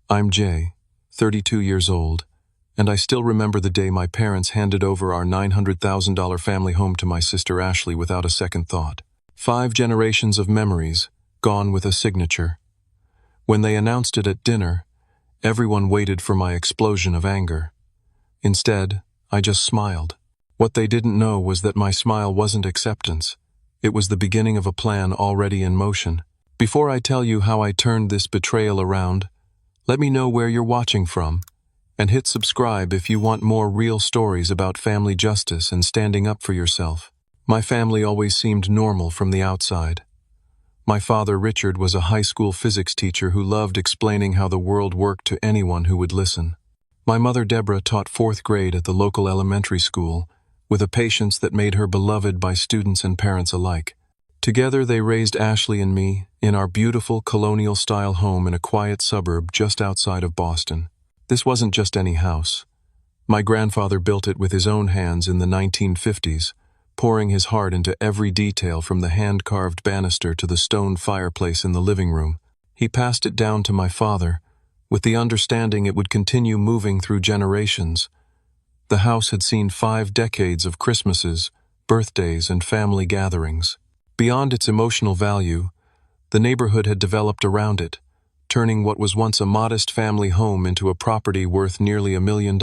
I'm Jay, 32 years old, and I still remember the day my parents handed over our $900,000 family home to my sister Ashley without a second thought. 5 generations of memories, gone with a signature. When they announced it at dinner, everyone waited for my explosion of anger. Instead, I just smiled. What they didn't know was that my smile wasn't acceptance. It was the beginning of a plan already in motion. Before I tell you how I turned this betrayal around, let me know where you're watching from, and hit subscribe if you want more real stories about family justice and standing up for yourself. My family always seemed normal from the outside. My father, Richard, was a high school physics teacher who loved explaining how the world worked to anyone who would listen. My mother, Deborah, taught 4th grade at the local elementary school, with a patience that made her beloved by students and parents alike. Together they raised Ashley and me in our beautiful colonial-style home in a quiet suburb just outside of Boston. This wasn't just any house. My grandfather built it with his own hands in the 1950s, pouring his heart into every detail from the hand-carved banister to the stone fireplace in the living room. He passed it down to my father, with the understanding it would continue moving through generations. The house had seen 5 decades of Christmases, birthdays, and family gatherings. Beyond its emotional value, the neighborhood had developed around it, turning what was once a modest family home into a property worth nearly $1 million.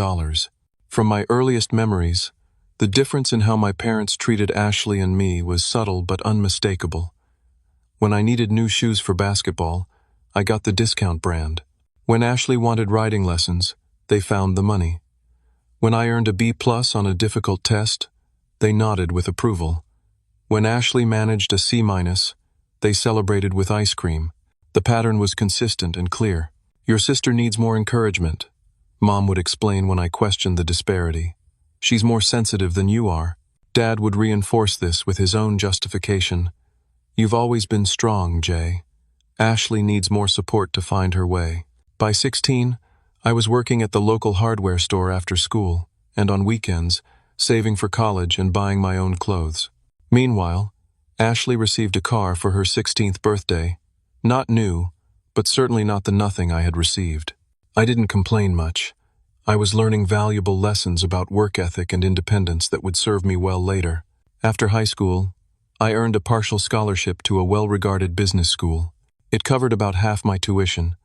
From my earliest memories, the difference in how my parents treated Ashley and me was subtle but unmistakable. When I needed new shoes for basketball, I got the discount brand. When Ashley wanted riding lessons, they found the money. When I earned a B+ on a difficult test, they nodded with approval. When Ashley managed a C-, they celebrated with ice cream. The pattern was consistent and clear. "Your sister needs more encouragement," Mom would explain when I questioned the disparity. "She's more sensitive than you are." Dad would reinforce this with his own justification. "You've always been strong, Jay. Ashley needs more support to find her way." By 16, I was working at the local hardware store after school, and on weekends, saving for college and buying my own clothes. Meanwhile, Ashley received a car for her 16th birthday. Not new, but certainly not the nothing I had received. I didn't complain much. I was learning valuable lessons about work ethic and independence that would serve me well later. After high school, I earned a partial scholarship to a well-regarded business school. It covered about half my tuition,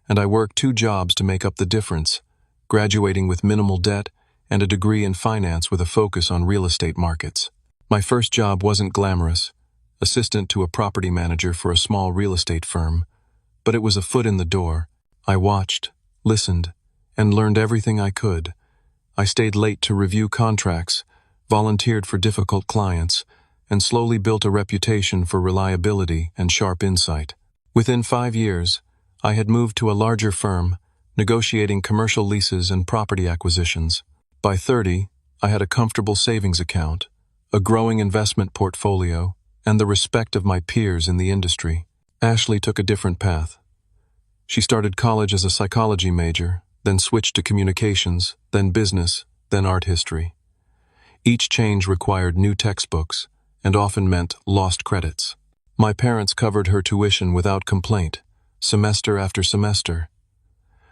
and I worked 2 jobs to make up the difference, graduating with minimal debt and a degree in finance with a focus on real estate markets. My first job wasn't glamorous, assistant to a property manager for a small real estate firm, but it was a foot in the door. I watched, listened, and learned everything I could. I stayed late to review contracts, volunteered for difficult clients, and slowly built a reputation for reliability and sharp insight. Within 5 years, I had moved to a larger firm, negotiating commercial leases and property acquisitions. By 30, I had a comfortable savings account, a growing investment portfolio, and the respect of my peers in the industry. Ashley took a different path. She started college as a psychology major, then switched to communications, then business, then art history. Each change required new textbooks, and often meant lost credits. My parents covered her tuition without complaint, semester after semester.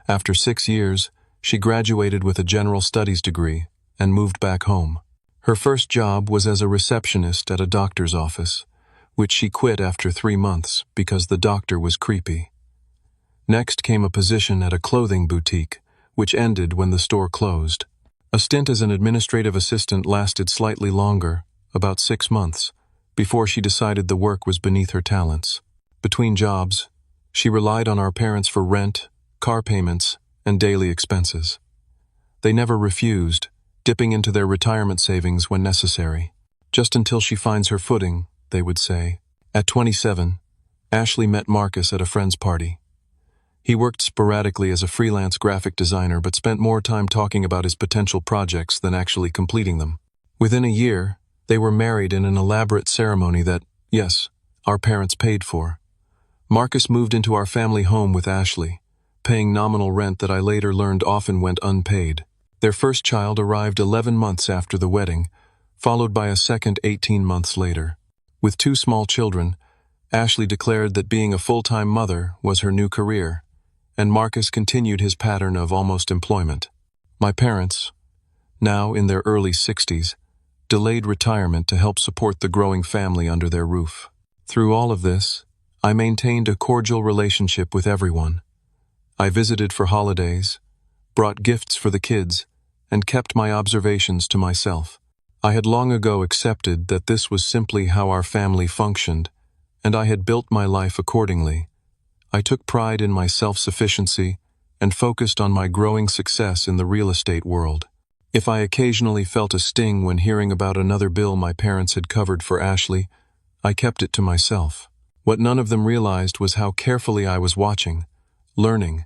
After 6 years, she graduated with a general studies degree and moved back home. Her first job was as a receptionist at a doctor's office, which she quit after 3 months because the doctor was creepy. Next came a position at a clothing boutique, which ended when the store closed. A stint as an administrative assistant lasted slightly longer, about 6 months, before she decided the work was beneath her talents. Between jobs, she relied on our parents for rent, car payments, and daily expenses. They never refused, dipping into their retirement savings when necessary. "Just until she finds her footing," they would say. At 27, Ashley met Marcus at a friend's party. He worked sporadically as a freelance graphic designer but spent more time talking about his potential projects than actually completing them. Within a year, they were married in an elaborate ceremony that, yes, our parents paid for. Marcus moved into our family home with Ashley, paying nominal rent that I later learned often went unpaid. Their first child arrived 11 months after the wedding, followed by a second 18 months later. With 2 small children, Ashley declared that being a full-time mother was her new career, and Marcus continued his pattern of almost employment. My parents, now in their early 60s, delayed retirement to help support the growing family under their roof. Through all of this, I maintained a cordial relationship with everyone. I visited for holidays, brought gifts for the kids, and kept my observations to myself. I had long ago accepted that this was simply how our family functioned, and I had built my life accordingly. I took pride in my self-sufficiency and focused on my growing success in the real estate world. If I occasionally felt a sting when hearing about another bill my parents had covered for Ashley, I kept it to myself. What none of them realized was how carefully I was watching, learning,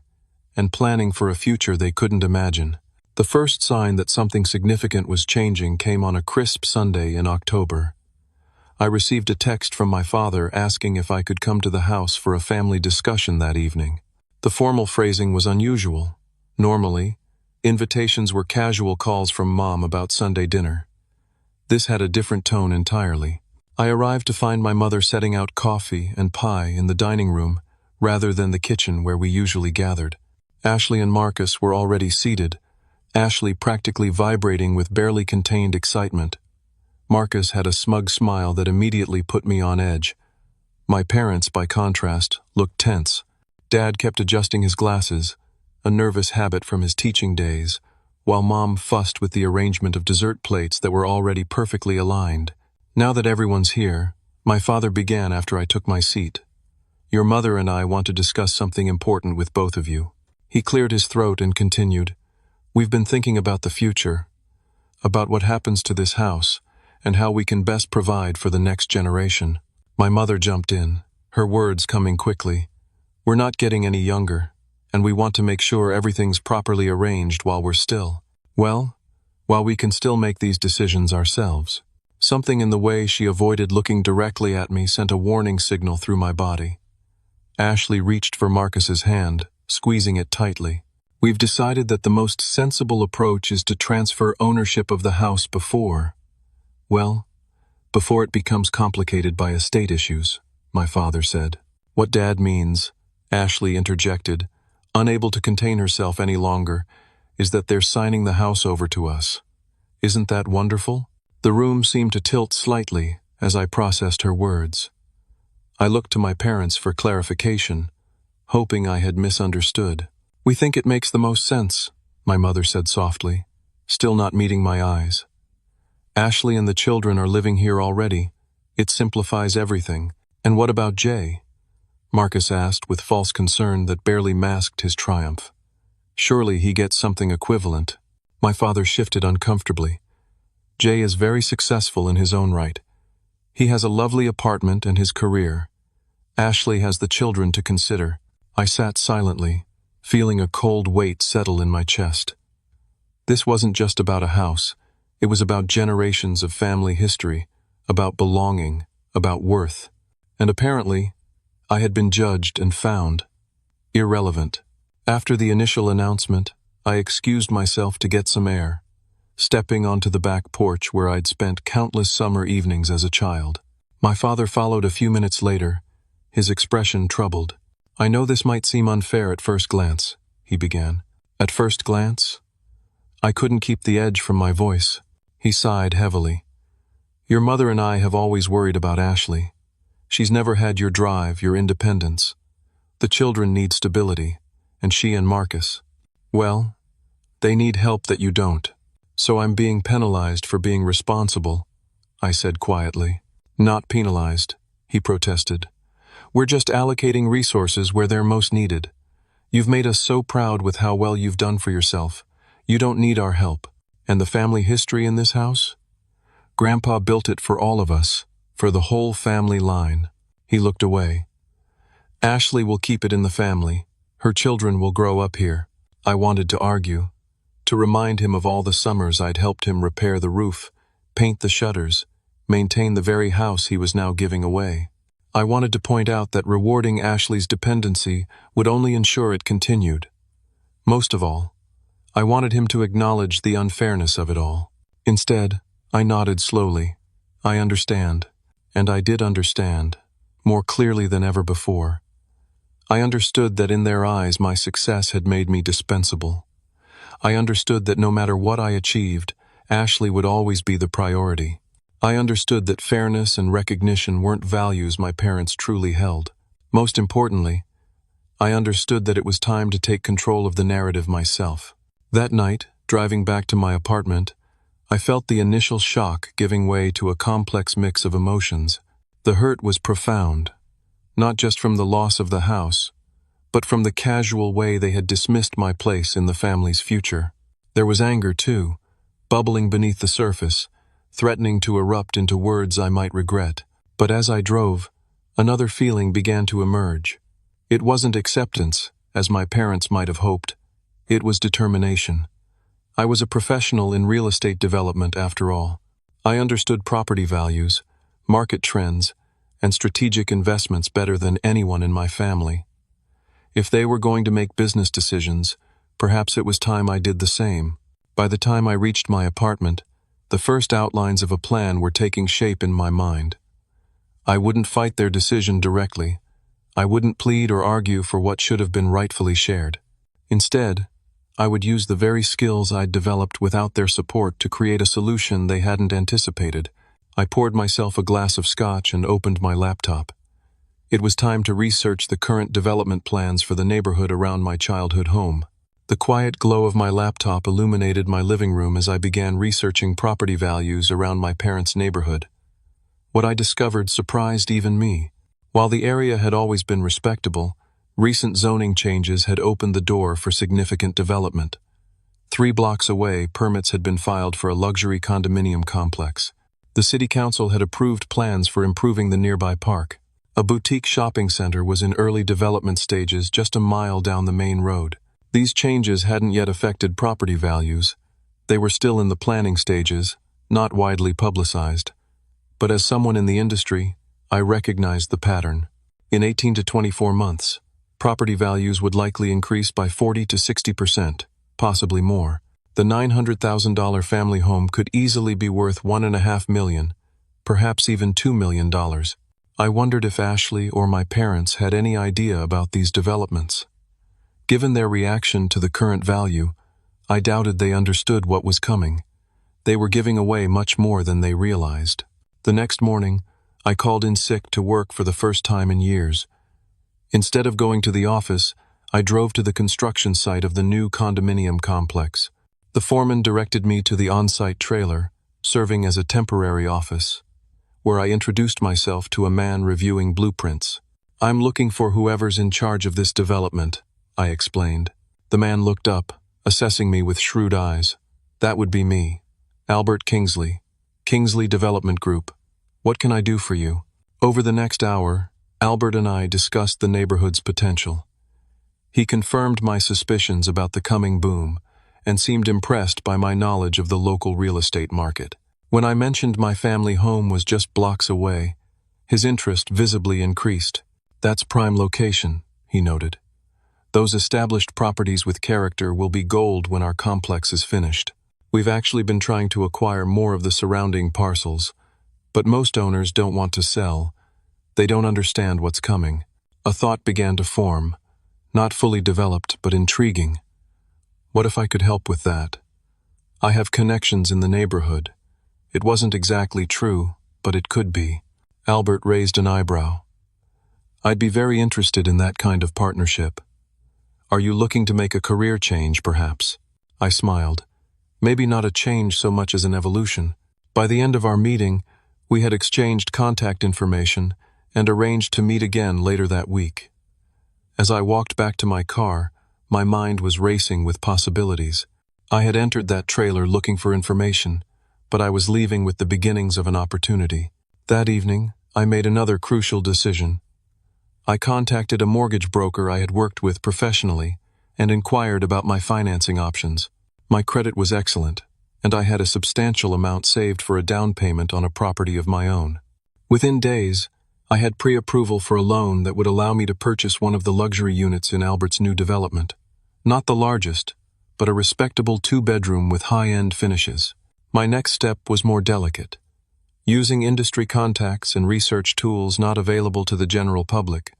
and planning for a future they couldn't imagine. The first sign that something significant was changing came on a crisp Sunday in October. I received a text from my father asking if I could come to the house for a family discussion that evening. The formal phrasing was unusual. Normally, invitations were casual calls from Mom about Sunday dinner. This had a different tone entirely. I arrived to find my mother setting out coffee and pie in the dining room rather than the kitchen where we usually gathered. Ashley and Marcus were already seated, Ashley practically vibrating with barely contained excitement. Marcus had a smug smile that immediately put me on edge. My parents, by contrast, looked tense. Dad kept adjusting his glasses, a nervous habit from his teaching days, while Mom fussed with the arrangement of dessert plates that were already perfectly aligned. Now that everyone's here, my father began after I took my seat. Your mother and I want to discuss something important with both of you. He cleared his throat and continued, We've been thinking about the future, about what happens to this house, and how we can best provide for the next generation. My mother jumped in, her words coming quickly. We're not getting any younger, and we want to make sure everything's properly arranged while we're still, well, while we can still make these decisions ourselves. Something in the way she avoided looking directly at me sent a warning signal through my body. Ashley reached for Marcus's hand, squeezing it tightly. We've decided that the most sensible approach is to transfer ownership of the house before it becomes complicated by estate issues, my father said. What Dad means, Ashley interjected, unable to contain herself any longer, is that they're signing the house over to us. Isn't that wonderful? The room seemed to tilt slightly as I processed her words. I looked to my parents for clarification, hoping I had misunderstood. We think it makes the most sense, my mother said softly, still not meeting my eyes. Ashley and the children are living here already. It simplifies everything. And what about Jay? Marcus asked with false concern that barely masked his triumph. Surely he gets something equivalent. My father shifted uncomfortably. Jay is very successful in his own right. He has a lovely apartment and his career. Ashley has the children to consider. I sat silently, feeling a cold weight settle in my chest. This wasn't just about a house. It was about generations of family history, about belonging, about worth. And apparently, I had been judged and found irrelevant. After the initial announcement, I excused myself to get some air, stepping onto the back porch where I'd spent countless summer evenings as a child. My father followed a few minutes later, his expression troubled. I know this might seem unfair at first glance, he began. At first glance? I couldn't keep the edge from my voice. He sighed heavily. Your mother and I have always worried about Ashley. She's never had your drive, your independence. The children need stability, and she and Marcus, well, they need help that you don't. So I'm being penalized for being responsible, I said quietly. Not penalized, he protested. We're just allocating resources where they're most needed. You've made us so proud with how well you've done for yourself. You don't need our help. And the family history in this house? Grandpa built it for all of us, for the whole family line. He looked away. Ashley will keep it in the family. Her children will grow up here. I wanted to argue, to remind him of all the summers I'd helped him repair the roof, paint the shutters, maintain the very house he was now giving away. I wanted to point out that rewarding Ashley's dependency would only ensure it continued. Most of all, I wanted him to acknowledge the unfairness of it all. Instead, I nodded slowly. I understand. And I did understand, more clearly than ever before. I understood that in their eyes my success had made me dispensable. I understood that no matter what I achieved, Ashley would always be the priority. I understood that fairness and recognition weren't values my parents truly held. Most importantly, I understood that it was time to take control of the narrative myself. That night, driving back to my apartment, I felt the initial shock giving way to a complex mix of emotions. The hurt was profound, not just from the loss of the house, but from the casual way they had dismissed my place in the family's future. There was anger, too, bubbling beneath the surface, threatening to erupt into words I might regret. But as I drove, another feeling began to emerge. It wasn't acceptance, as my parents might have hoped. It was determination. I was a professional in real estate development, after all. I understood property values, market trends, and strategic investments better than anyone in my family. If they were going to make business decisions, perhaps it was time I did the same. By the time I reached my apartment, the first outlines of a plan were taking shape in my mind. I wouldn't fight their decision directly. I wouldn't plead or argue for what should have been rightfully shared. Instead, I would use the very skills I'd developed without their support to create a solution they hadn't anticipated. I poured myself a glass of scotch and opened my laptop. It was time to research the current development plans for the neighborhood around my childhood home. The quiet glow of my laptop illuminated my living room as I began researching property values around my parents' neighborhood. What I discovered surprised even me. While the area had always been respectable, recent zoning changes had opened the door for significant development. 3 blocks away, permits had been filed for a luxury condominium complex. The city council had approved plans for improving the nearby park. A boutique shopping center was in early development stages just a mile down the main road. These changes hadn't yet affected property values. They were still in the planning stages, not widely publicized. But as someone in the industry, I recognized the pattern. In 18 to 24 months, property values would likely increase by 40 to 60%, possibly more. The $900,000 family home could easily be worth $1.5 million, perhaps even $2 million. I wondered if Ashley or my parents had any idea about these developments. Given their reaction to the current value, I doubted they understood what was coming. They were giving away much more than they realized. The next morning, I called in sick to work for the first time in years. Instead of going to the office, I drove to the construction site of the new condominium complex. The foreman directed me to the on-site trailer, serving as a temporary office, where I introduced myself to a man reviewing blueprints. "I'm looking for whoever's in charge of this development," I explained. The man looked up, assessing me with shrewd eyes. "That would be me, Albert Kingsley, Kingsley Development Group. What can I do for you?" Over the next hour, Albert and I discussed the neighborhood's potential. He confirmed my suspicions about the coming boom and seemed impressed by my knowledge of the local real estate market. When I mentioned my family home was just blocks away, his interest visibly increased. "That's prime location," he noted. "Those established properties with character will be gold when our complex is finished. We've actually been trying to acquire more of the surrounding parcels, but most owners don't want to sell. They don't understand what's coming." A thought began to form, not fully developed but intriguing. What if I could help with that? I have connections in the neighborhood. It wasn't exactly true, but it could be. Albert raised an eyebrow. "I'd be very interested in that kind of partnership. Are you looking to make a career change, perhaps?" I smiled. Maybe not a change so much as an evolution. By the end of our meeting, we had exchanged contact information and arranged to meet again later that week. As I walked back to my car, my mind was racing with possibilities. I had entered that trailer looking for information, but I was leaving with the beginnings of an opportunity. That evening, I made another crucial decision. I contacted a mortgage broker I had worked with professionally and inquired about my financing options. My credit was excellent, and I had a substantial amount saved for a down payment on a property of my own. Within days, I had pre-approval for a loan that would allow me to purchase one of the luxury units in Albert's new development. Not the largest, but a respectable 2-bedroom with high-end finishes. My next step was more delicate. Using industry contacts and research tools not available to the general public,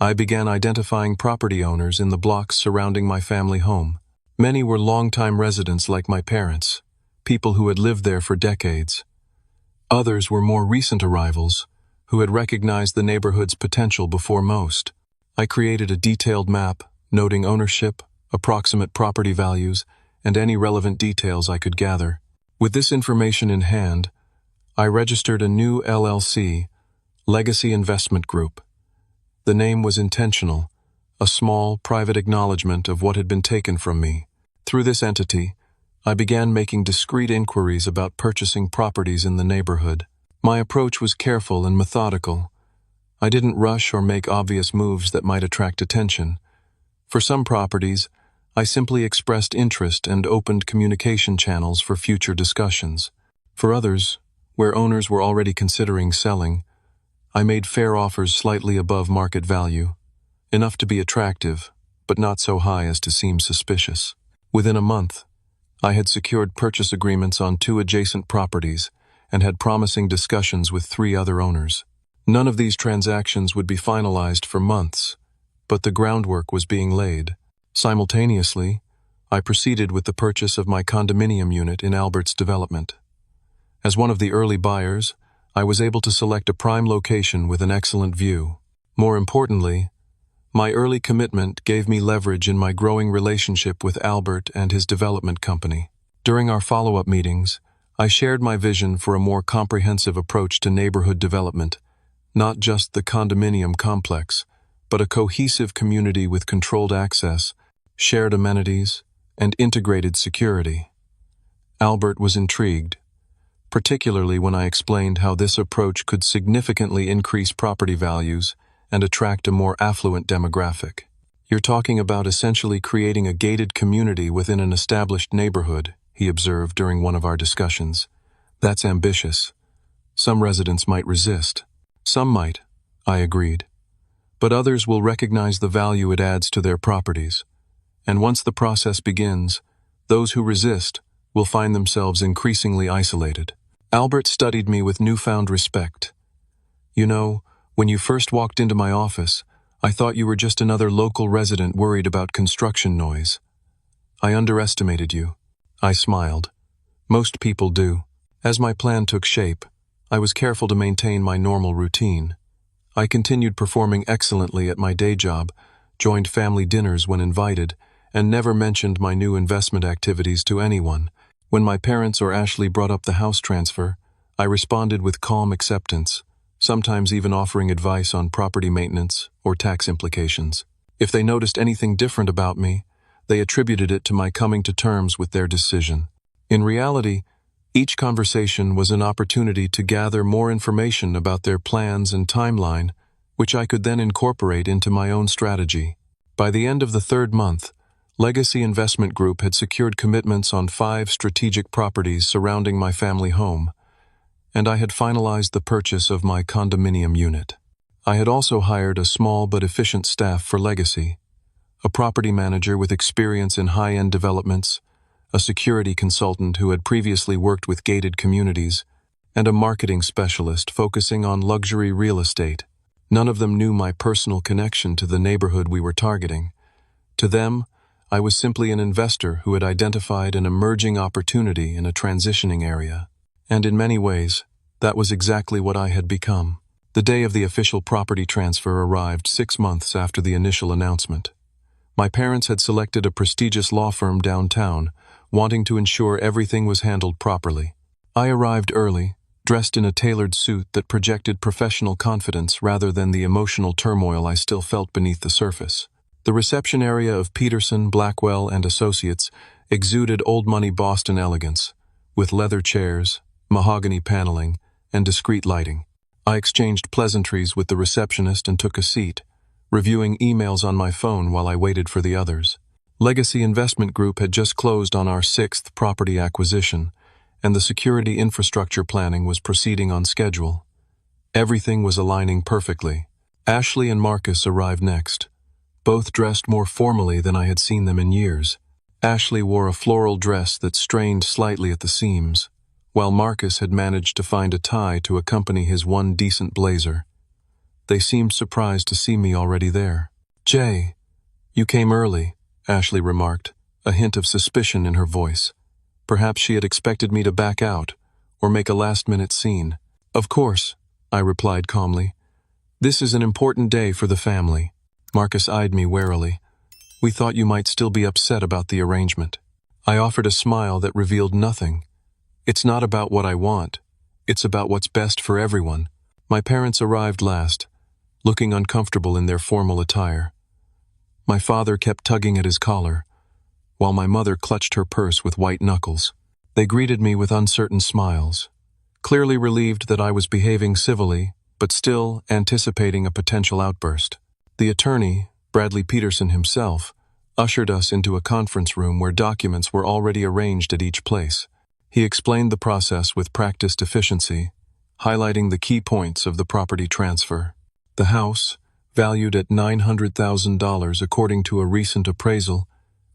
I began identifying property owners in the blocks surrounding my family home. Many were longtime residents like my parents, people who had lived there for decades. Others were more recent arrivals, who had recognized the neighborhood's potential before most. I created a detailed map, noting ownership, approximate property values, and any relevant details I could gather. With this information in hand, I registered a new LLC, Legacy Investment Group. The name was intentional, a small, private acknowledgement of what had been taken from me. Through this entity, I began making discreet inquiries about purchasing properties in the neighborhood. My approach was careful and methodical. I didn't rush or make obvious moves that might attract attention. For some properties, I simply expressed interest and opened communication channels for future discussions. For others, where owners were already considering selling, I made fair offers slightly above market value, enough to be attractive, but not so high as to seem suspicious. Within a month, I had secured purchase agreements on 2 adjacent properties and had promising discussions with 3 other owners. None of these transactions would be finalized for months, but the groundwork was being laid. Simultaneously, I proceeded with the purchase of my condominium unit in Albert's development. As one of the early buyers, I was able to select a prime location with an excellent view. More importantly, my early commitment gave me leverage in my growing relationship with Albert and his development company. During our follow-up meetings, I shared my vision for a more comprehensive approach to neighborhood development, not just the condominium complex, but a cohesive community with controlled access, shared amenities, and integrated security. Albert was intrigued, particularly when I explained how this approach could significantly increase property values and attract a more affluent demographic. "You're talking about essentially creating a gated community within an established neighborhood," he observed during one of our discussions. "That's ambitious. Some residents might resist." "Some might," I agreed. "But others will recognize the value it adds to their properties. And once the process begins, those who resist will find themselves increasingly isolated." Albert studied me with newfound respect. "You know, when you first walked into my office, I thought you were just another local resident worried about construction noise. I underestimated you." I smiled. "Most people do." As my plan took shape, I was careful to maintain my normal routine. I continued performing excellently at my day job, joined family dinners when invited, and never mentioned my new investment activities to anyone. When my parents or Ashley brought up the house transfer, I responded with calm acceptance, sometimes even offering advice on property maintenance or tax implications. If they noticed anything different about me, they attributed it to my coming to terms with their decision. In reality, each conversation was an opportunity to gather more information about their plans and timeline, which I could then incorporate into my own strategy. By the end of the 3rd month, Legacy Investment Group had secured commitments on 5 strategic properties surrounding my family home, and I had finalized the purchase of my condominium unit. I had also hired a small but efficient staff for Legacy, a property manager with experience in high-end developments, a security consultant who had previously worked with gated communities, and a marketing specialist focusing on luxury real estate. None of them knew my personal connection to the neighborhood we were targeting. To them, I was simply an investor who had identified an emerging opportunity in a transitioning area. And in many ways, that was exactly what I had become. The day of the official property transfer arrived 6 months after the initial announcement. My parents had selected a prestigious law firm downtown, wanting to ensure everything was handled properly. I arrived early, dressed in a tailored suit that projected professional confidence rather than the emotional turmoil I still felt beneath the surface. The reception area of Peterson, Blackwell, and Associates exuded old-money Boston elegance, with leather chairs, mahogany paneling, and discreet lighting. I exchanged pleasantries with the receptionist and took a seat, reviewing emails on my phone while I waited for the others. Legacy Investment Group had just closed on our 6th property acquisition, and the security infrastructure planning was proceeding on schedule. Everything was aligning perfectly. Ashley and Marcus arrived next, both dressed more formally than I had seen them in years. Ashley wore a floral dress that strained slightly at the seams, while Marcus had managed to find a tie to accompany his one decent blazer. They seemed surprised to see me already there. "Jay, you came early," Ashley remarked, a hint of suspicion in her voice. Perhaps she had expected me to back out or make a last-minute scene. "Of course," I replied calmly. "This is an important day for the family." Marcus eyed me warily. "We thought you might still be upset about the arrangement." I offered a smile that revealed nothing. "It's not about what I want. It's about what's best for everyone." My parents arrived last, looking uncomfortable in their formal attire. My father kept tugging at his collar, while my mother clutched her purse with white knuckles. They greeted me with uncertain smiles, clearly relieved that I was behaving civilly, but still anticipating a potential outburst. The attorney, Bradley Peterson himself, ushered us into a conference room where documents were already arranged at each place. He explained the process with practiced efficiency, highlighting the key points of the property transfer. The house, valued at $900,000 according to a recent appraisal,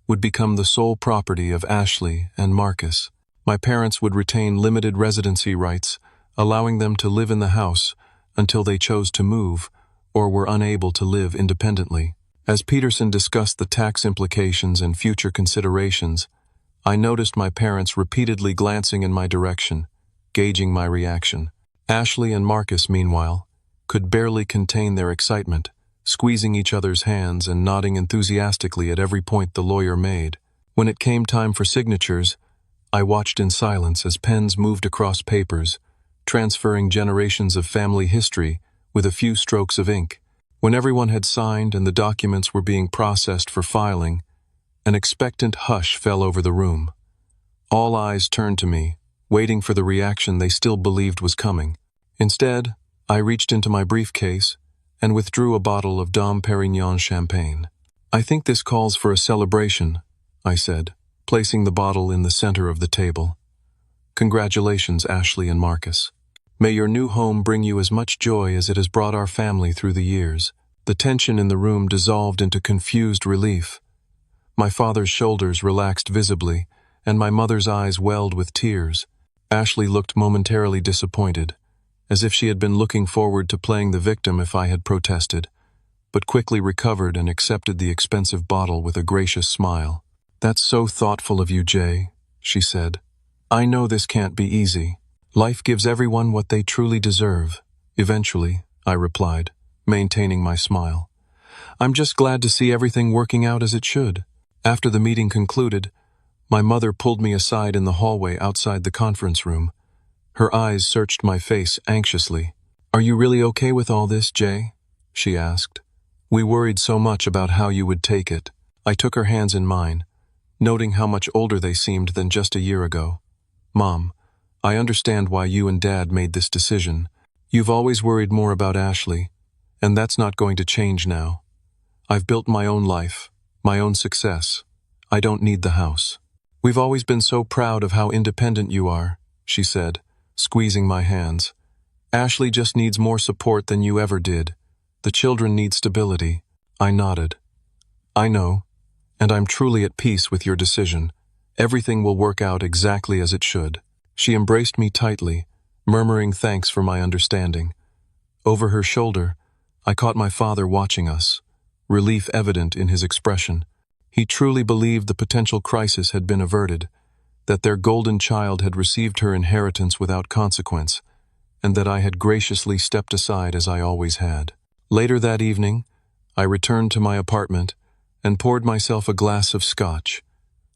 would become the sole property of Ashley and Marcus. My parents would retain limited residency rights, allowing them to live in the house until they chose to move or were unable to live independently. As Peterson discussed the tax implications and future considerations, I noticed my parents repeatedly glancing in my direction, gauging my reaction. Ashley and Marcus, meanwhile, could barely contain their excitement, squeezing each other's hands and nodding enthusiastically at every point the lawyer made. When it came time for signatures, I watched in silence as pens moved across papers, transferring generations of family history with a few strokes of ink. When everyone had signed and the documents were being processed for filing, an expectant hush fell over the room. All eyes turned to me, waiting for the reaction they still believed was coming. Instead, I reached into my briefcase and withdrew a bottle of Dom Perignon champagne. "I think this calls for a celebration," I said, placing the bottle in the center of the table. "Congratulations, Ashley and Marcus. May your new home bring you as much joy as it has brought our family through the years." The tension in the room dissolved into confused relief. My father's shoulders relaxed visibly, and my mother's eyes welled with tears. Ashley looked momentarily disappointed, as if she had been looking forward to playing the victim if I had protested, but quickly recovered and accepted the expensive bottle with a gracious smile. "That's so thoughtful of you, Jay," she said. "I know this can't be easy. Life gives everyone what they truly deserve. Eventually," I replied, maintaining my smile. "I'm just glad to see everything working out as it should." After the meeting concluded, my mother pulled me aside in the hallway outside the conference room. Her eyes searched my face anxiously. "Are you really okay with all this, Jay?" she asked. "We worried so much about how you would take it." I took her hands in mine, noting how much older they seemed than just a year ago. "Mom, I understand why you and Dad made this decision. You've always worried more about Ashley, and that's not going to change now. I've built my own life, my own success. I don't need the house." "We've always been so proud of how independent you are," she said, squeezing my hands. "Ashley just needs more support than you ever did. The children need stability." I nodded. "I know, and I'm truly at peace with your decision. Everything will work out exactly as it should." She embraced me tightly, murmuring thanks for my understanding. Over her shoulder, I caught my father watching us, relief evident in his expression. He truly believed the potential crisis had been averted, that their golden child had received her inheritance without consequence, and that I had graciously stepped aside as I always had. Later that evening, I returned to my apartment and poured myself a glass of scotch.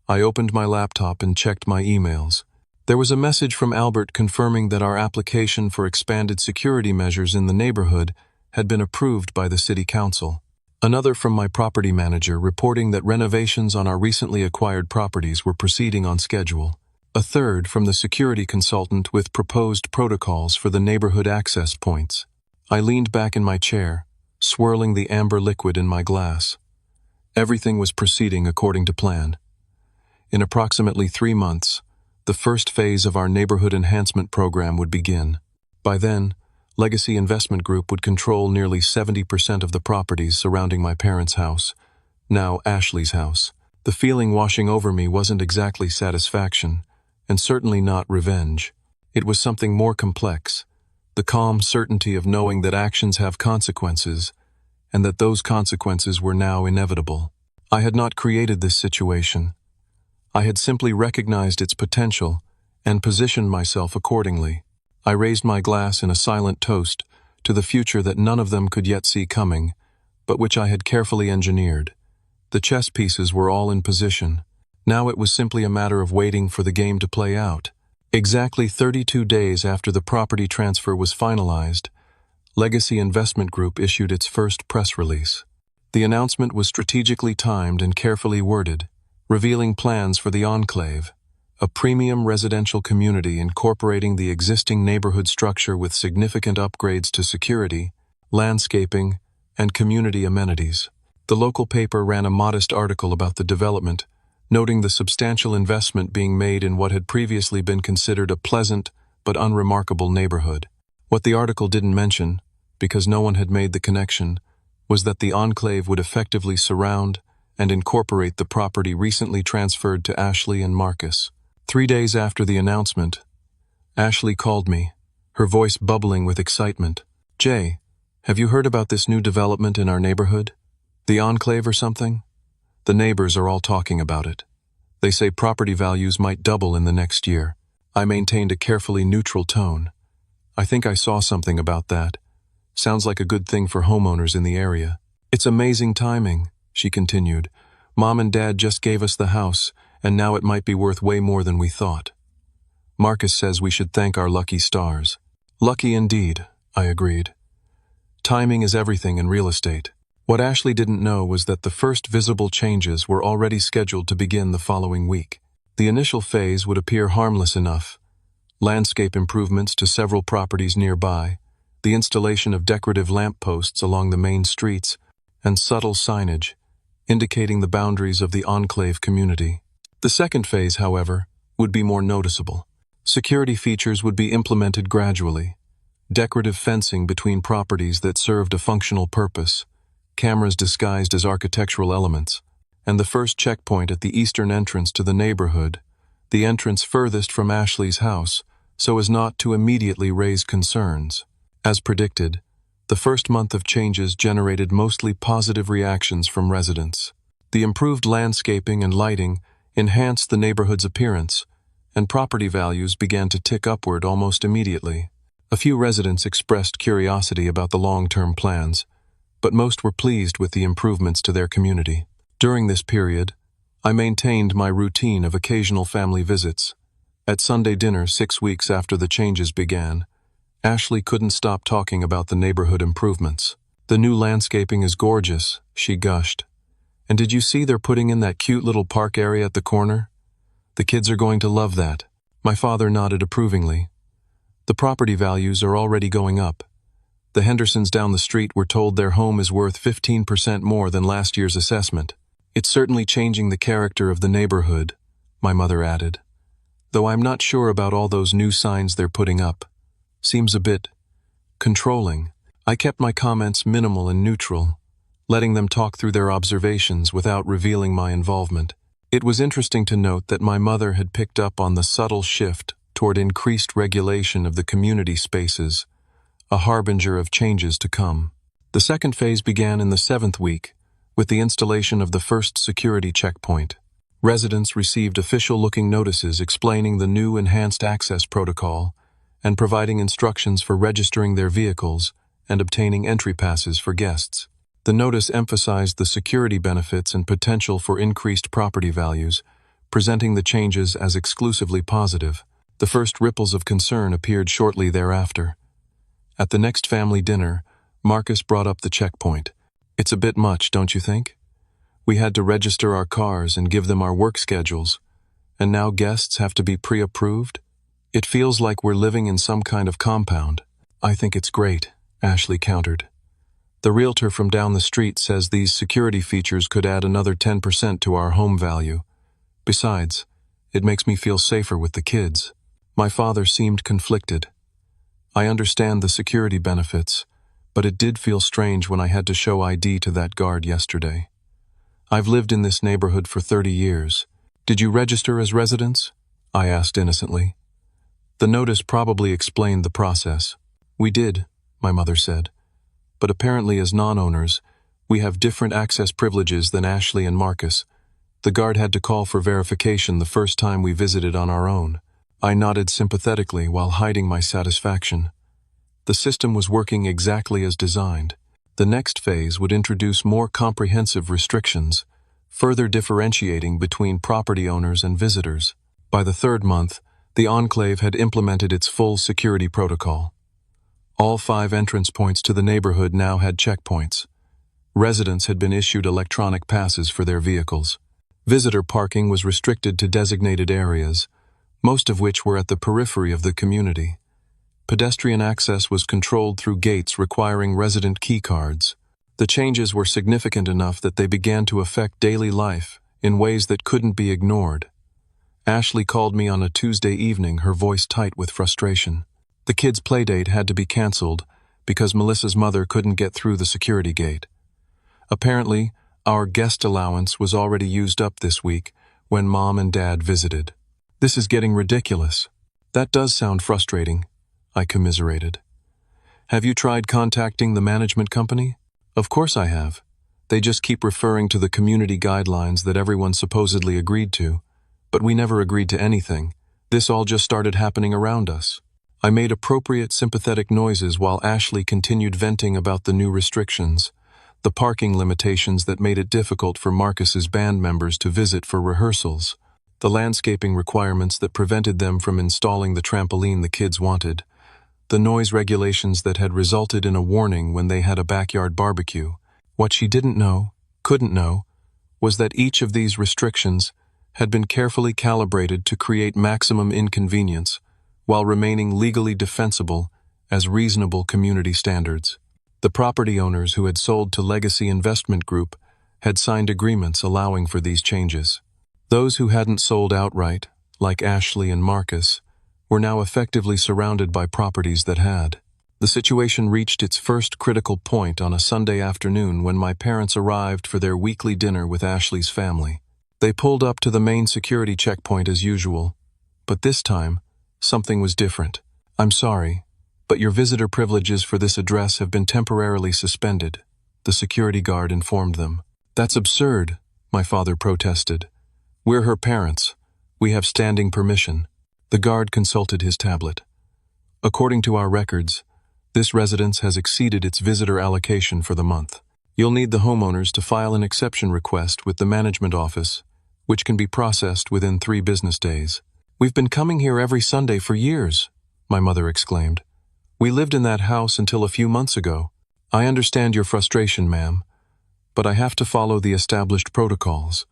I opened my laptop and checked my emails. There was a message from Albert confirming that our application for expanded security measures in the neighborhood had been approved by the city council. Another from my property manager reporting that renovations on our recently acquired properties were proceeding on schedule. A third from the security consultant with proposed protocols for the neighborhood access points. I leaned back in my chair, swirling the amber liquid in my glass. Everything was proceeding according to plan. In approximately 3 months, the first phase of our neighborhood enhancement program would begin. By then, Legacy Investment Group would control nearly 70% of the properties surrounding my parents' house, now Ashley's house. The feeling washing over me wasn't exactly satisfaction, and certainly not revenge. It was something more complex, the calm certainty of knowing that actions have consequences, and that those consequences were now inevitable. I had not created this situation. I had simply recognized its potential and positioned myself accordingly. I raised my glass in a silent toast to the future that none of them could yet see coming, but which I had carefully engineered. The chess pieces were all in position. Now it was simply a matter of waiting for the game to play out. Exactly 32 days after the property transfer was finalized, Legacy Investment Group issued its first press release. The announcement was strategically timed and carefully worded, revealing plans for the Enclave, a premium residential community incorporating the existing neighborhood structure with significant upgrades to security, landscaping, and community amenities. The local paper ran a modest article about the development, noting the substantial investment being made in what had previously been considered a pleasant but unremarkable neighborhood. What the article didn't mention, because no one had made the connection, was that the Enclave would effectively surround and incorporate the property recently transferred to Ashley and Marcus. 3 days after the announcement, Ashley called me, her voice bubbling with excitement. "Jay, have you heard about this new development in our neighborhood? The Enclave or something? The neighbors are all talking about it. They say property values might double in the next year." I maintained a carefully neutral tone. "I think I saw something about that. Sounds like a good thing for homeowners in the area." "It's amazing timing," she continued. "Mom and Dad just gave us the house, and now it might be worth way more than we thought. Marcus says we should thank our lucky stars." "Lucky indeed," I agreed. "Timing is everything in real estate." What Ashley didn't know was that the first visible changes were already scheduled to begin the following week. The initial phase would appear harmless enough: landscape improvements to several properties nearby, the installation of decorative lampposts along the main streets, and subtle signage, indicating the boundaries of the Enclave community. The second phase, however, would be more noticeable. Security features would be implemented gradually: decorative fencing between properties that served a functional purpose, cameras disguised as architectural elements, and the first checkpoint at the eastern entrance to the neighborhood, the entrance furthest from Ashley's house, so as not to immediately raise concerns. As predicted, the first month of changes generated mostly positive reactions from residents. The improved landscaping and lighting enhanced the neighborhood's appearance, and property values began to tick upward almost immediately. A few residents expressed curiosity about the long-term plans, but most were pleased with the improvements to their community. During this period, I maintained my routine of occasional family visits. At Sunday dinner 6 weeks after the changes began, Ashley couldn't stop talking about the neighborhood improvements. "The new landscaping is gorgeous," she gushed. "And did you see they're putting in that cute little park area at the corner? The kids are going to love that." My father nodded approvingly. "The property values are already going up. The Hendersons down the street were told their home is worth 15% more than last year's assessment. It's certainly changing the character of the neighborhood," my mother added. "Though I'm not sure about all those new signs they're putting up. Seems a bit controlling." I kept my comments minimal and neutral, letting them talk through their observations without revealing my involvement. It was interesting to note that my mother had picked up on the subtle shift toward increased regulation of the community spaces, a harbinger of changes to come. The second phase began in the 7th week, with the installation of the first security checkpoint. Residents received official-looking notices explaining the new enhanced access protocol and providing instructions for registering their vehicles and obtaining entry passes for guests. The notice emphasized the security benefits and potential for increased property values, presenting the changes as exclusively positive. The first ripples of concern appeared shortly thereafter. At the next family dinner, Marcus brought up the checkpoint. "It's a bit much, don't you think? We had to register our cars and give them our work schedules, and now guests have to be pre-approved? It feels like we're living in some kind of compound." "I think it's great," Ashley countered. "The realtor from down the street says these security features could add another 10% to our home value. Besides, it makes me feel safer with the kids." My father seemed conflicted. "I understand the security benefits, but it did feel strange when I had to show ID to that guard yesterday. I've lived in this neighborhood for 30 years. Did you register as residents?" I asked innocently. The notice probably explained the process. "We did," my mother said. "But apparently as non-owners, we have different access privileges than Ashley and Marcus. The guard had to call for verification the first time we visited on our own." I nodded sympathetically while hiding my satisfaction. The system was working exactly as designed. The next phase would introduce more comprehensive restrictions, further differentiating between property owners and visitors. By the third month, the enclave had implemented its full security protocol. All 5 entrance points to the neighborhood now had checkpoints. Residents had been issued electronic passes for their vehicles. Visitor parking was restricted to designated areas, most of which were at the periphery of the community. Pedestrian access was controlled through gates requiring resident key cards. The changes were significant enough that they began to affect daily life in ways that couldn't be ignored. Ashley called me on a Tuesday evening, her voice tight with frustration. The kids' playdate had to be canceled because Melissa's mother couldn't get through the security gate. Apparently, our guest allowance was already used up this week when Mom and Dad visited. "This is getting ridiculous." "That does sound frustrating," I commiserated. "Have you tried contacting the management company?" "Of course I have. They just keep referring to the community guidelines that everyone supposedly agreed to, but we never agreed to anything. This all just started happening around us." I made appropriate sympathetic noises while Ashley continued venting about the new restrictions, the parking limitations that made it difficult for Marcus's band members to visit for rehearsals, the landscaping requirements that prevented them from installing the trampoline the kids wanted, the noise regulations that had resulted in a warning when they had a backyard barbecue. What she couldn't know, was that each of these restrictions had been carefully calibrated to create maximum inconvenience while remaining legally defensible as reasonable community standards. The property owners who had sold to Legacy Investment Group had signed agreements allowing for these changes. Those who hadn't sold outright, like Ashley and Marcus, were now effectively surrounded by properties that had. The situation reached its first critical point on a Sunday afternoon when my parents arrived for their weekly dinner with Ashley's family. They pulled up to the main security checkpoint as usual, but this time, something was different. "I'm sorry, but your visitor privileges for this address have been temporarily suspended," the security guard informed them. "That's absurd," my father protested. "We're her parents. We have standing permission." The guard consulted his tablet. "According to our records, this residence has exceeded its visitor allocation for the month. You'll need the homeowners to file an exception request with the management office, which can be processed within 3 business days." "We've been coming here every Sunday for years," my mother exclaimed. "We lived in that house until a few months ago." "I understand your frustration, ma'am, but I have to follow the established protocols.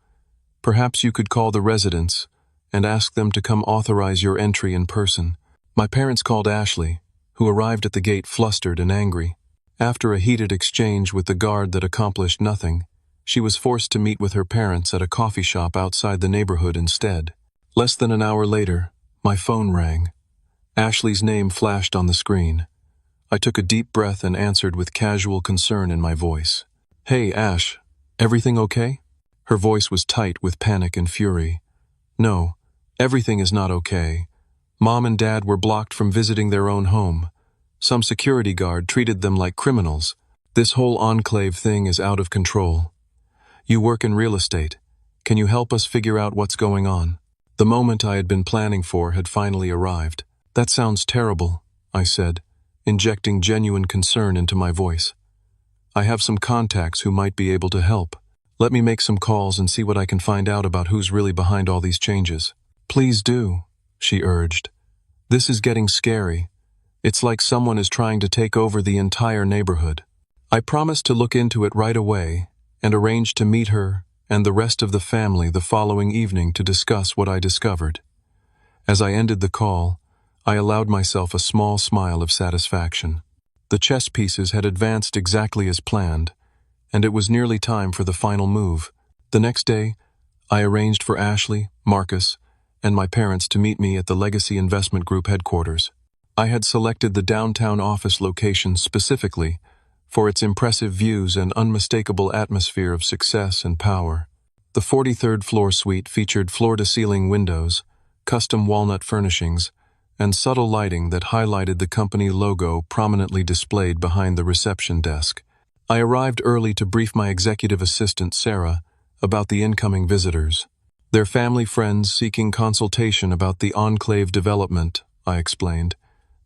Perhaps you could call the residents and ask them to come authorize your entry in person." My parents called Ashley, who arrived at the gate flustered and angry. After a heated exchange with the guard that accomplished nothing, she was forced to meet with her parents at a coffee shop outside the neighborhood instead. Less than an hour later, my phone rang. Ashley's name flashed on the screen. I took a deep breath and answered with casual concern in my voice. "Hey, Ash, everything okay?" Her voice was tight with panic and fury. "No, everything is not okay. Mom and Dad were blocked from visiting their own home. Some security guard treated them like criminals. This whole enclave thing is out of control. You work in real estate. Can you help us figure out what's going on?" The moment I had been planning for had finally arrived. "That sounds terrible," I said, injecting genuine concern into my voice. "I have some contacts who might be able to help. Let me make some calls and see what I can find out about who's really behind all these changes." "Please do," she urged. "This is getting scary. It's like someone is trying to take over the entire neighborhood." I promised to look into it right away and arranged to meet her and the rest of the family the following evening to discuss what I discovered. As I ended the call, I allowed myself a small smile of satisfaction. The chess pieces had advanced exactly as planned, and it was nearly time for the final move. The next day, I arranged for Ashley, Marcus, and my parents to meet me at the Legacy Investment Group headquarters. I had selected the downtown office location specifically for its impressive views and unmistakable atmosphere of success and power. The 43rd floor suite featured floor-to-ceiling windows, custom walnut furnishings, and subtle lighting that highlighted the company logo prominently displayed behind the reception desk. I arrived early to brief my executive assistant, Sarah, about the incoming visitors. Their family friends seeking consultation about the enclave development, I explained,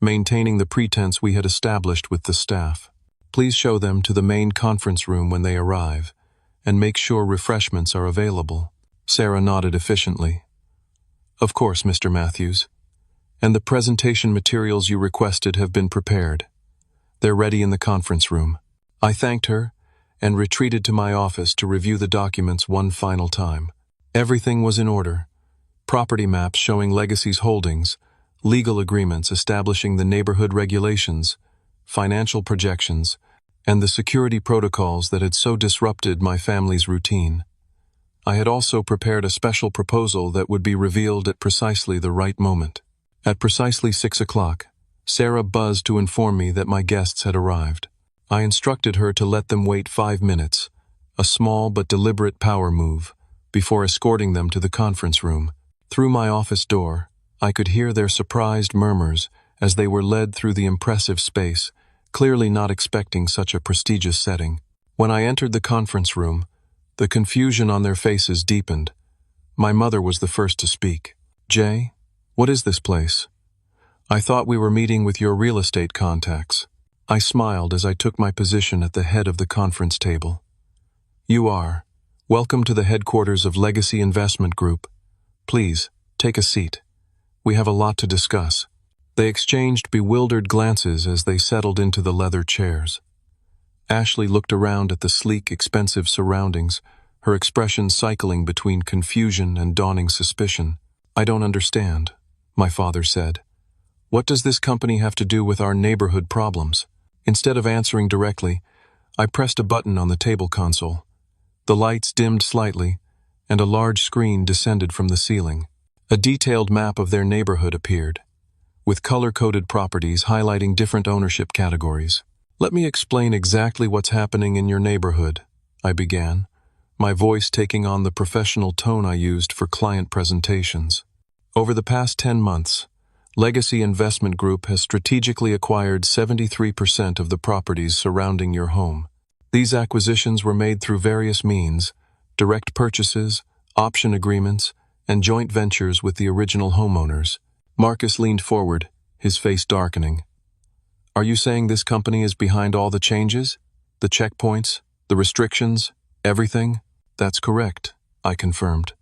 maintaining the pretense we had established with the staff. Please show them to the main conference room when they arrive, and make sure refreshments are available. Sarah nodded efficiently. Of course, Mr. Matthews. And the presentation materials you requested have been prepared. They're ready in the conference room. I thanked her and retreated to my office to review the documents one final time. Everything was in order. Property maps showing Legacy's holdings, legal agreements establishing the neighborhood regulations, financial projections, and the security protocols that had so disrupted my family's routine. I had also prepared a special proposal that would be revealed at precisely the right moment. At precisely 6 o'clock, Sarah buzzed to inform me that my guests had arrived. I instructed her to let them wait 5 minutes, a small but deliberate power move, before escorting them to the conference room. Through my office door, I could hear their surprised murmurs as they were led through the impressive space, clearly not expecting such a prestigious setting. When I entered the conference room, the confusion on their faces deepened. My mother was the first to speak. "Jay, what is this place? I thought we were meeting with your real estate contacts." I smiled as I took my position at the head of the conference table. "You are. Welcome to the headquarters of Legacy Investment Group. Please, take a seat. We have a lot to discuss." They exchanged bewildered glances as they settled into the leather chairs. Ashley looked around at the sleek, expensive surroundings, her expression cycling between confusion and dawning suspicion. "I don't understand," my father said. "What does this company have to do with our neighborhood problems?" Instead of answering directly, I pressed a button on the table console. The lights dimmed slightly, and a large screen descended from the ceiling. A detailed map of their neighborhood appeared, with color-coded properties highlighting different ownership categories. "Let me explain exactly what's happening in your neighborhood," I began, my voice taking on the professional tone I used for client presentations. Over the past 10 months, Legacy Investment Group has strategically acquired 73% of the properties surrounding your home. These acquisitions were made through various means: direct purchases, option agreements, and joint ventures with the original homeowners. Marcus leaned forward, his face darkening. "Are you saying this company is behind all the changes? The checkpoints, the restrictions, everything?" "That's correct," I confirmed.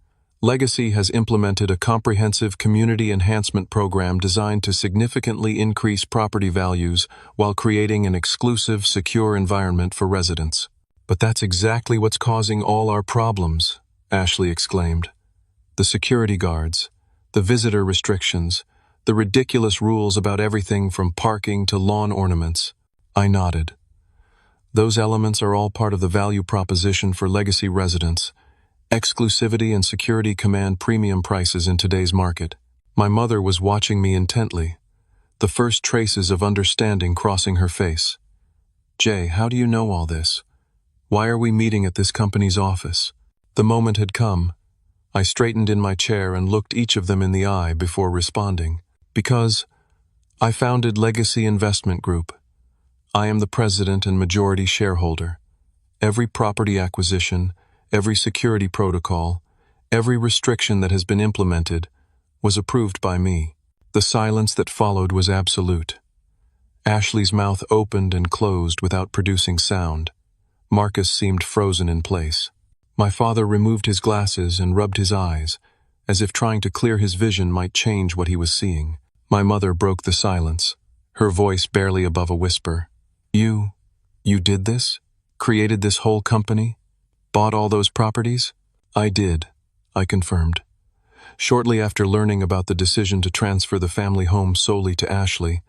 Legacy has implemented a comprehensive community enhancement program designed to significantly increase property values while creating an exclusive, secure environment for residents. "But that's exactly what's causing all our problems," Ashley exclaimed. "The security guards, the visitor restrictions, the ridiculous rules about everything from parking to lawn ornaments." I nodded. "Those elements are all part of the value proposition for Legacy residents. Exclusivity and security command premium prices in today's market." My mother was watching me intently, the first traces of understanding crossing her face. "Jay, how do you know all this? Why are we meeting at this company's office?" The moment had come. I straightened in my chair and looked each of them in the eye before responding. "Because I founded Legacy Investment Group. I am the president and majority shareholder. Every property acquisition, every security protocol, every restriction that has been implemented was approved by me." The silence that followed was absolute. Ashley's mouth opened and closed without producing sound. Marcus seemed frozen in place. My father removed his glasses and rubbed his eyes, as if trying to clear his vision might change what he was seeing. My mother broke the silence, her voice barely above a whisper. You did this? Created this whole company? Bought all those properties?" "I did," I confirmed. Shortly after learning about the decision to transfer the family home solely to Ashley,